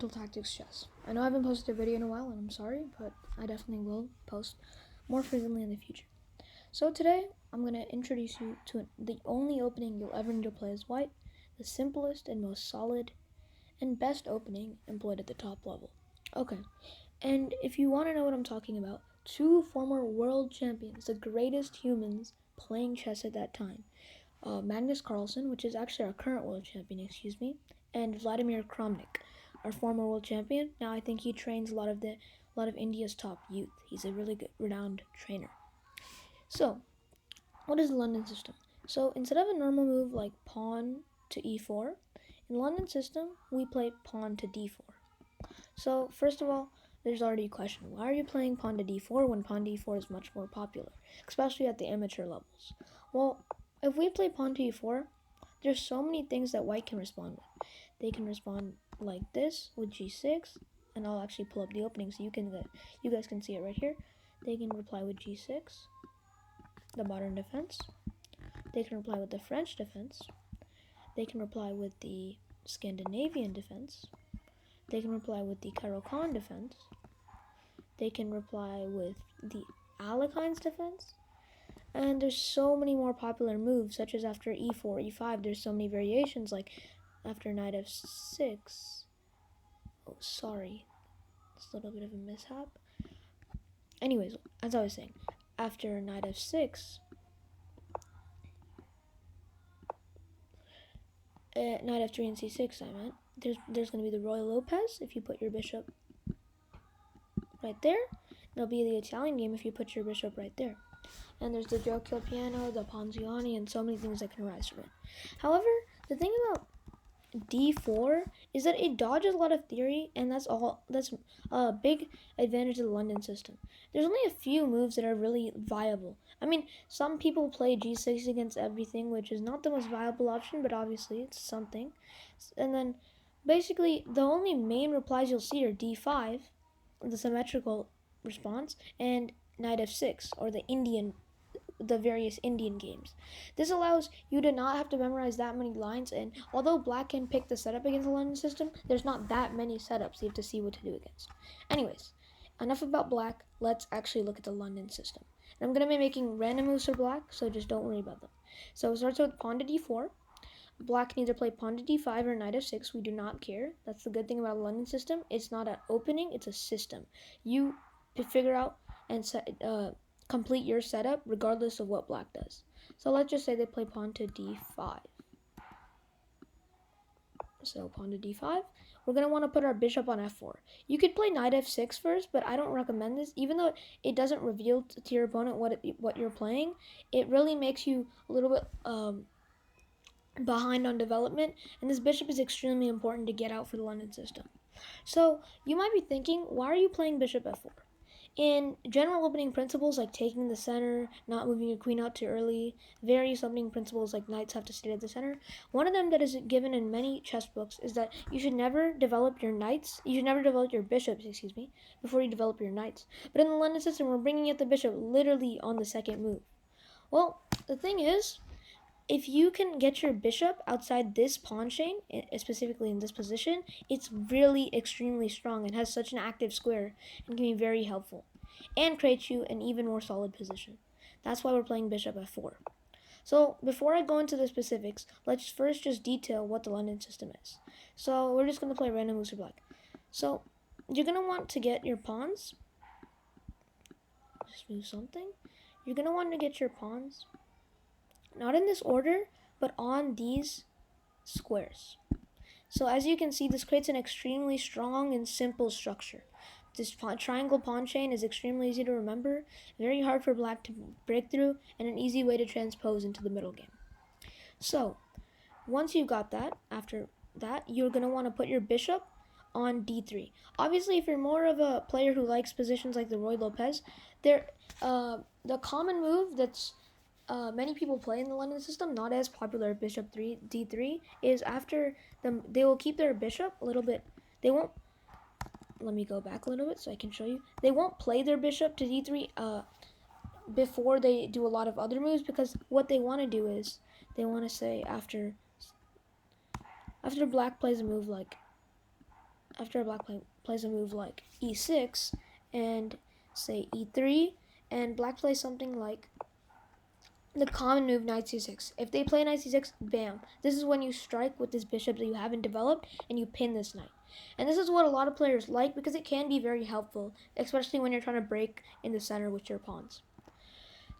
Tactics chess. I know I haven't posted a video in a while, and I'm sorry, but I definitely will post more frequently in the future. So today, I'm going to introduce you to the only opening you'll ever need to play as white, the simplest and most solid and best opening employed at the top level. Okay, and if you want to know what I'm talking about, two former world champions, the greatest humans playing chess at that time, Magnus Carlsen, which is actually our current world champion, and Vladimir Kramnik, our former world champion. Now I think he trains a lot of India's top youth. He's a really good, renowned trainer. So, what is the London system? So instead of a normal move like pawn to e4, in the London system we play pawn to d4. So first of all, there's already a question. Why are you playing pawn to d4 when pawn to e4 is much more popular, especially at the amateur levels? Well, if we play pawn to e4, there's so many things that white can respond with. They can respond like this with g6, and I'll actually pull up the opening so you guys can see it right here. They can reply with g6, the modern defense. They can reply with the French defense. They can reply with the Scandinavian defense. They can reply with the Caro-Kann defense. They can reply with the Alekhines defense. And there's so many more popular moves, such as after e4, e5. There's so many variations, like after knight f6. Oh, sorry. It's a little bit of a mishap. Anyways, as I was saying, after knight f6, knight f3 and c6, I meant. There's going to be the Royal Lopez if you put your bishop right there. There'll be the Italian game if you put your bishop right there. And there's the Giochio Piano, the Ponziani, and so many things that can arise from it. However, the thing about d4 is that it dodges a lot of theory, and that's a big advantage of the London system. There's only a few moves that are really viable. I mean, some people play g6 against everything, which is not the most viable option, but obviously it's something. And then basically the only main replies you'll see are d5, the symmetrical response, and knight f6, or the various Indian games. This allows you to not have to memorize that many lines, and although black can pick the setup against the London system, there's not that many setups you have to see what to do against. Anyways, enough about black. Let's actually look at the London system. And I'm going to be making random moves for black, so just don't worry about them. So it starts with pawn to d4. Black can either play pawn to d5 or knight f6. We do not care. That's the good thing about the London system. It's not an opening, it's a system. You figure out and complete your setup regardless of what black does. So let's just say they play pawn to d5. So pawn to d5. We're going to want to put our bishop on f4. You could play knight f6 first, but I don't recommend this. Even though it doesn't reveal to your opponent what you're playing, it really makes you a little bit behind on development, and this bishop is extremely important to get out for the London system. So you might be thinking, why are you playing bishop f4? In general opening principles like taking the center, not moving your queen out too early, various opening principles like knights have to stay at the center, one of them that is given in many chess books is that you should never develop your bishops, before you develop your knights. But in the London system, we're bringing out the bishop literally on the second move. Well, the thing is, if you can get your bishop outside this pawn chain, specifically in this position, it's really extremely strong and has such an active square and can be very helpful and creates you an even more solid position. That's why we're playing bishop f4. So before I go into the specifics, let's first just detail what the London system is. So we're just going to play random moves for black. So you're going to want to get your pawns. Just move something. You're going to want to get your pawns not in this order, but on these squares. So as you can see, this creates an extremely strong and simple structure. This triangle pawn chain is extremely easy to remember, very hard for black to break through, and an easy way to transpose into the middle game. So once you've got that, after that, you're going to want to put your bishop on d3. Obviously, if you're more of a player who likes positions like the Roy Lopez, the common move that's many people play in the London system, not as popular, bishop d3, is after they will keep their bishop a little bit. They won't. Let me go back a little bit so I can show you. They won't play their bishop to d3 before they do a lot of other moves, because what they want to do is they want to say after black plays a move like after black plays a move like e6 and say e3, and black plays something like the common move knight c6. If they play knight c6, bam. This is when you strike with this bishop that you haven't developed and you pin this knight. And this is what a lot of players like because it can be very helpful, especially when you're trying to break in the center with your pawns.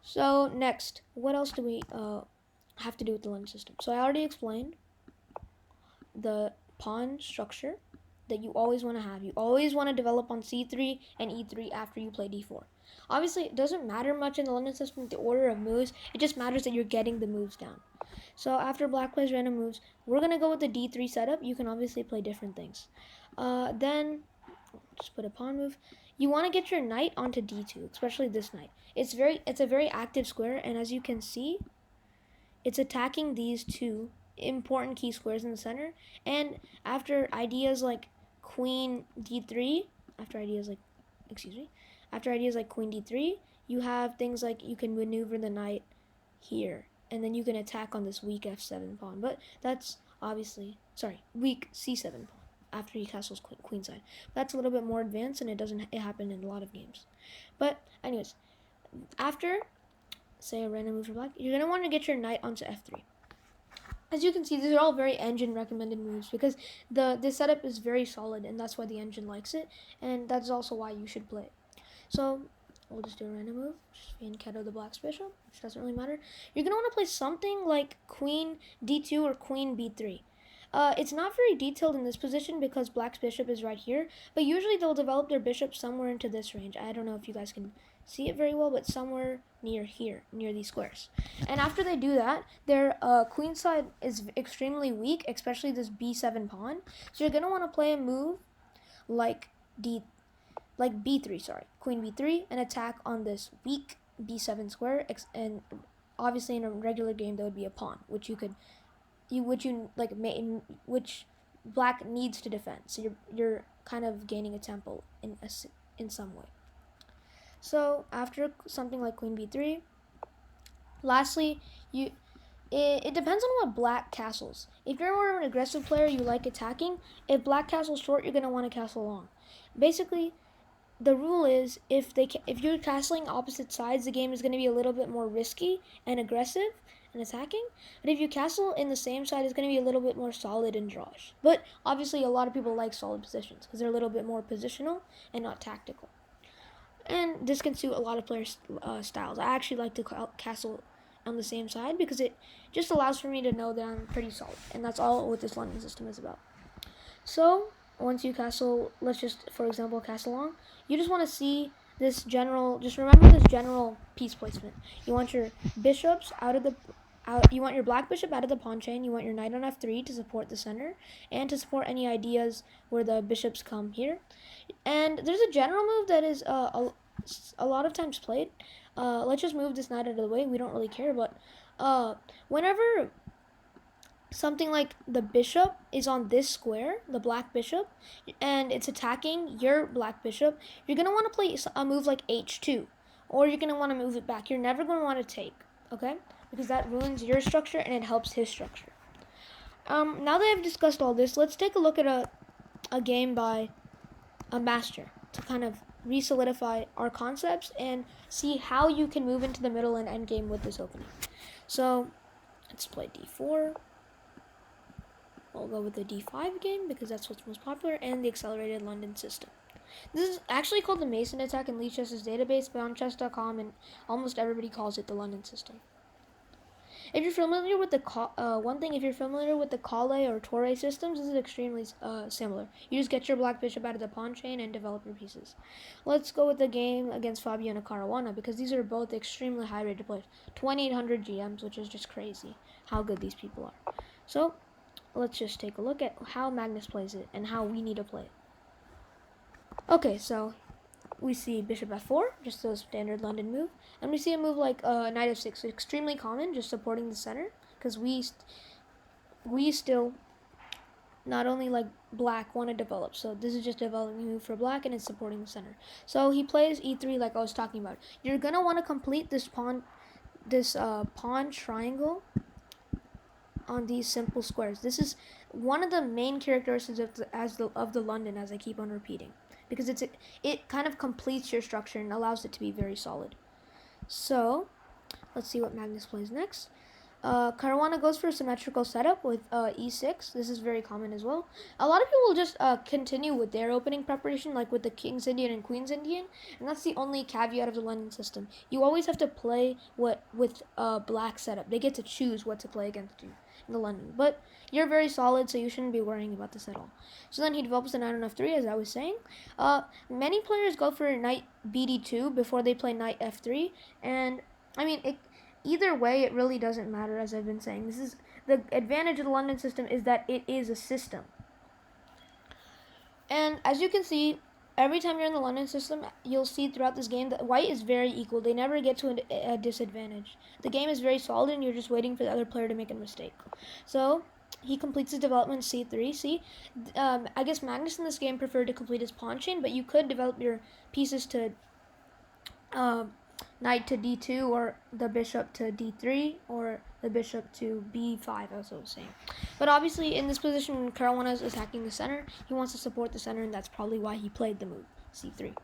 So next, what else do we have to do with the London system? So I already explained the pawn structure that you always want to have. You always want to develop on c3 and e3 after you play d4. Obviously, it doesn't matter much in the London system, the order of moves. It just matters that you're getting the moves down. So after black plays random moves, we're going to go with the d3 setup. You can obviously play different things. Then, just put a pawn move. You want to get your knight onto d2, especially this knight. It's a very active square, and as you can see, it's attacking these two important key squares in the center. And after ideas like queen d3, after ideas like queen d3, you have things like you can maneuver the knight here, and then you can attack on this weak f7 pawn. But that's obviously, weak c7 pawn after he castles queenside. That's a little bit more advanced, and it happen in a lot of games. But anyways, after say a random move for black, you're going to want to get your knight onto f3. As you can see, these are all very engine recommended moves because this setup is very solid, and that's why the engine likes it, and that's also why you should play it. So we'll just do a random move, just fianchetto the black's bishop, which doesn't really matter. You're going to want to play something like queen d2 or queen b3. It's not very detailed in this position because black's bishop is right here, but usually they'll develop their bishop somewhere into this range. I don't know if you guys can see it very well, but somewhere near here, near these squares. And after they do that, their queen side is extremely weak, especially this b7 pawn. So you're going to want to play a move like b3, queen b3, and attack on this weak b7 square. And obviously in a regular game, that would be a pawn, which black needs to defend. So you're kind of gaining a tempo in some way. So after something like queen b3, lastly, it depends on what black castles. If you're more of an aggressive player, you like attacking. If black castles short, you're going to want to castle long. Basically, the rule is if you're castling opposite sides, the game is going to be a little bit more risky and aggressive and attacking. But if you castle in the same side, it's going to be a little bit more solid and drawish. But obviously, a lot of people like solid positions because they're a little bit more positional and not tactical. And this can suit a lot of players' styles. I actually like to castle on the same side because it just allows for me to know that I'm pretty solid. And that's all what this London system is about. So once you castle, let's just, for example, castle long, you just want to see this general, just remember this general piece placement. You want your bishops you want your black bishop out of the pawn chain. You want your knight on f3 to support the center and to support any ideas where the bishops come here. And there's a general move that is a lot of times played. Let's just move this knight out of the way. We don't really care, but whenever something like the bishop is on this square, the black bishop, and it's attacking your black bishop, you're going to want to play a move like h2, or you're going to want to move it back. You're never going to want to take, okay? Because that ruins your structure and it helps his structure. Now that I've discussed all this, let's take a look at a game by a master to kind of re-solidify our concepts and see how you can move into the middle and end game with this opening. So let's play d4. I'll go with the d5 game because that's what's most popular, and the accelerated London system. This is actually called the Mason attack in Lichess's database, but on chess.com and almost everybody calls it the London system. If you're familiar with the if you're familiar with the Kale or Torre systems, this is extremely similar. You just get your black bishop out of the pawn chain and develop your pieces. Let's go with the game against Fabiano Caruana because these are both extremely high-rated players. 2,800 GMs, which is just crazy how good these people are. So let's just take a look at how Magnus plays it and how we need to play it. Okay, so we see bishop f4, just a standard London move, and we see a move like knight f6, extremely common, just supporting the center, because we still, not only like black, want to develop. So this is just a developing move for black, and it's supporting the center. So he plays e3 like I was talking about. You're gonna want to complete this pawn triangle on these simple squares. This is one of the main characteristics of the London, as I keep on repeating, because it kind of completes your structure and allows it to be very solid. So let's see what Magnus plays next. Caruana goes for a symmetrical setup with e6. This is very common as well. A lot of people will just continue with their opening preparation, like with the King's Indian and Queen's Indian, and that's the only caveat of the London system. You always have to play with black setup. They get to choose what to play against you in the London, but you're very solid, so you shouldn't be worrying about this at all. So then he develops the knight on f3, as I was saying. Many players go for knight bd2 before they play knight f3, and I mean either way, it really doesn't matter, as I've been saying. This is the advantage of the London system, is that it is a system. And as you can see, every time you're in the London system, you'll see throughout this game that white is very equal. They never get to a disadvantage. The game is very solid, and you're just waiting for the other player to make a mistake. So he completes his development c3. See, I guess Magnus in this game preferred to complete his pawn chain, but you could develop your pieces to knight to d2, or the bishop to d3, or the bishop to b5, as I was saying. But obviously, in this position, when Caruana is attacking the center, he wants to support the center, and that's probably why he played the move c3.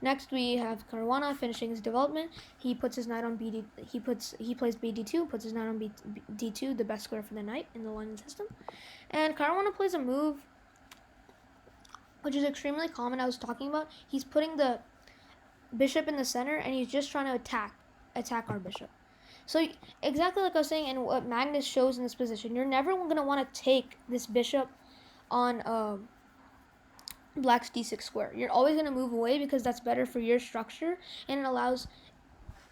Next, we have Caruana finishing his development. He puts his knight on bd. He plays bd2, puts his knight on d2, the best square for the knight in the London system. And Caruana plays a move which is extremely common. I was talking about. He's putting the bishop in the center, and he's just trying to attack our bishop. So exactly like I was saying, and what Magnus shows in this position, you're never going to want to take this bishop on black's d6 square. You're always going to move away, because that's better for your structure, and it allows,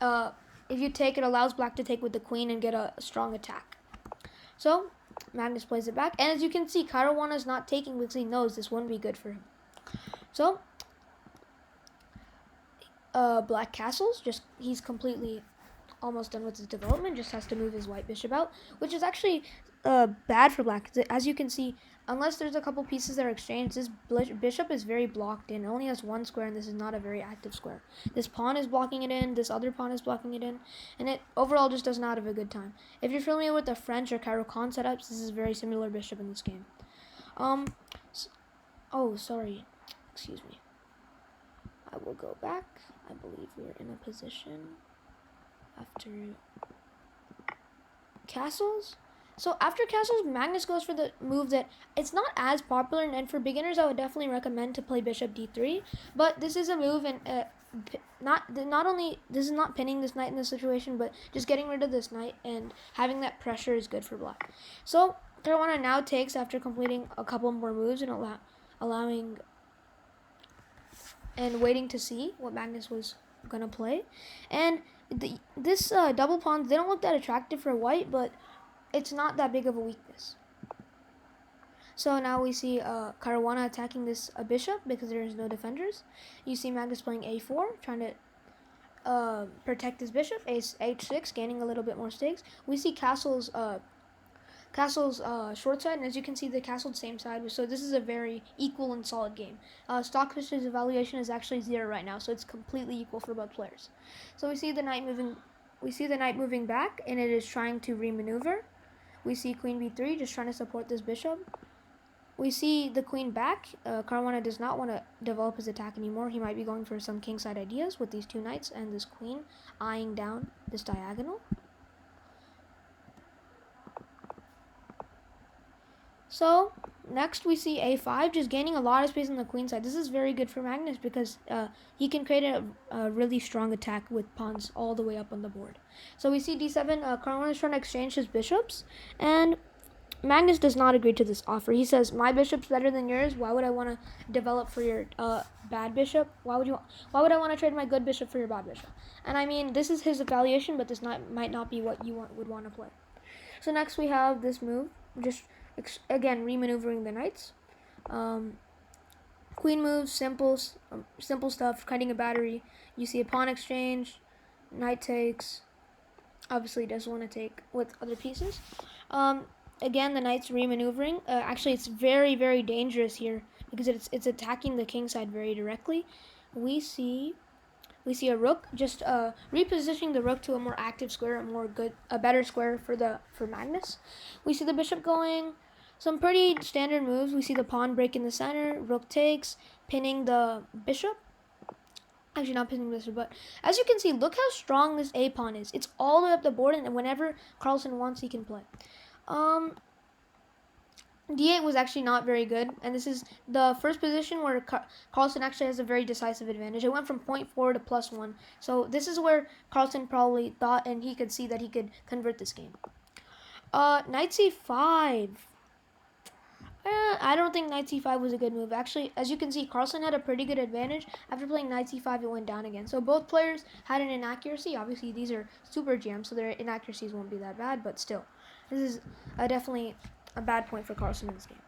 if you take, it allows black to take with the queen and get a strong attack. So Magnus plays it back, and as you can see, Caruana is not taking because he knows this wouldn't be good for him. So black castles, he's completely almost done with his development, just has to move his white bishop out, which is actually bad for black. As you can see, unless there's a couple pieces that are exchanged, this bishop is very blocked in. It only has one square, and this is not a very active square. This pawn is blocking it in, this other pawn is blocking it in, and it overall just does not have a good time. If you're familiar with the French or Caro-Kann setups, this is very similar bishop in this game. Oh, sorry. Excuse me. I will go back. I believe we're in a position after castles. So after castles, Magnus goes for the move that it's not as popular, and for beginners, I would definitely recommend to play bishop d3. But this is a move, and not only this is not pinning this knight in this situation, but just getting rid of this knight and having that pressure is good for black. So Caruana now takes after completing a couple more moves and allowing and waiting to see what Magnus was gonna play. And this double pawns, they don't look that attractive for white, but it's not that big of a weakness. So now we see Caruana attacking this bishop because there is no defenders. You see Magnus playing a4, trying to protect his bishop. H6, gaining a little bit more stakes. We see castles short side, and as you can see, the castle's same side. So this is a very equal and solid game. Stockfish's evaluation is actually 0 right now, so it's completely equal for both players. So we see the knight moving. We see the knight moving back, and it is trying to remaneuver. We see queen b3, just trying to support this bishop. We see the queen back. Caruana does not want to develop his attack anymore. He might be going for some kingside ideas with these two knights and this queen eyeing down this diagonal. So next we see a5, just gaining a lot of space on the queen side. This is very good for Magnus because he can create a really strong attack with pawns all the way up on the board. So we see d7, Caruana is trying to exchange his bishops, and Magnus does not agree to this offer. He says, my bishop's better than yours. Why would I want to develop for your bad bishop? Why would I want to trade my good bishop for your bad bishop? And I mean, this is his evaluation, but this might not be what you would want to play. So next we have this move, just again remaneuvering the knights. Queen moves, simple stuff, cutting a battery. You see a pawn exchange, knight takes. Obviously doesn't want to take with other pieces. Again, the knight's remaneuvering. Actually, it's very, very dangerous here because it's attacking the king side very directly. We see a rook, just repositioning the rook to a more active square, a better square for Magnus. We see the bishop going. Some pretty standard moves. We see the pawn break in the center, rook takes, pinning the bishop. Actually, not pinning the bishop, but as you can see, look how strong this a pawn is. It's all the way up the board, and whenever Carlsen wants, he can play. D8 was actually not very good, and this is the first position where Carlsen actually has a very decisive advantage. It went from 0.4 to +1, so this is where Carlsen probably thought and he could see that he could convert this game. Knight c5. I don't think knight c5 was a good move. Actually, as you can see, Carlsen had a pretty good advantage. After playing knight c5, it went down again. So both players had an inaccuracy. Obviously, these are super GMs, so their inaccuracies won't be that bad, but still. This is definitely a bad point for Carlsen in this game.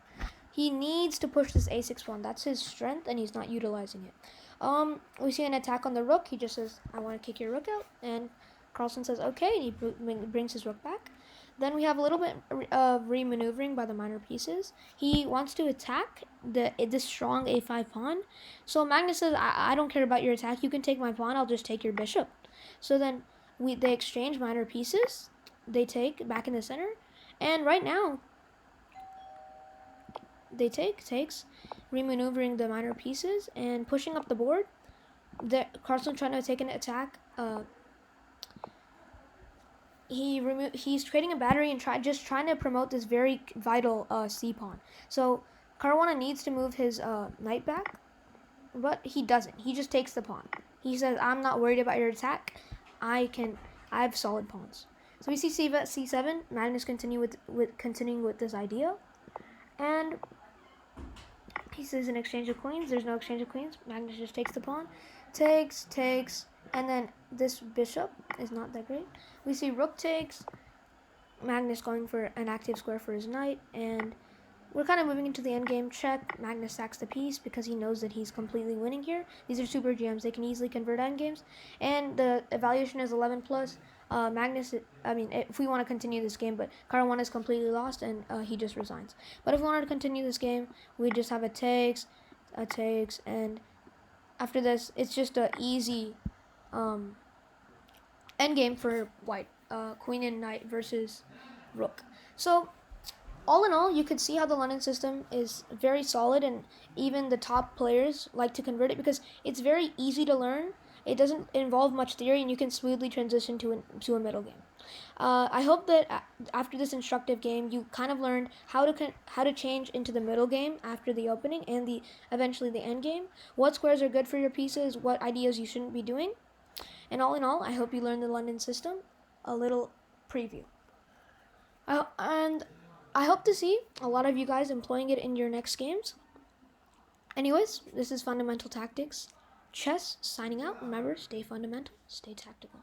He needs to push this a6 pawn. That's his strength, and he's not utilizing it. We see an attack on the rook. He just says, I want to kick your rook out. And Carlsen says, okay, and he brings his rook back. Then we have a little bit of remaneuvering by the minor pieces. He wants to attack this strong a5 pawn. So Magnus says, I don't care about your attack. You can take my pawn. I'll just take your bishop. So then they exchange minor pieces. They take back in the center. And right now, they takes, remaneuvering the minor pieces and pushing up the board. Carlsen trying to take an attack. He's creating a battery and just trying to promote this very vital c pawn. So Caruana needs to move his knight back, but he doesn't. He just takes the pawn. He says, I'm not worried about your attack. I have solid pawns. So we see c7. Magnus continuing with this idea, and he says an exchange of queens. There's no exchange of queens. Magnus just takes the pawn, takes, and then this bishop is not that great. We see rook takes, Magnus going for an active square for his knight, and we're kind of moving into the endgame. Check. Magnus sacks the piece because he knows that he's completely winning here. These are super GMs. They can easily convert endgames, and the evaluation is 11 plus. Magnus, if we want to continue this game, but Caruana is completely lost, and he just resigns. But if we wanted to continue this game, we just have a takes, and after this, it's just an easy endgame for white. Queen and knight versus rook. So all in all, you could see how the London system is very solid, and even the top players like to convert it because it's very easy to learn. It doesn't involve much theory, and you can smoothly transition to a middle game. I hope that after this instructive game, you kind of learned how to change into the middle game after the opening and eventually the end game. What squares are good for your pieces, what ideas you shouldn't be doing. And all in all, I hope you learned the London system. A little preview. And I hope to see a lot of you guys employing it in your next games. Anyways, this is Fundamental Tactics Chess signing out. Remember, stay fundamental, stay tactical.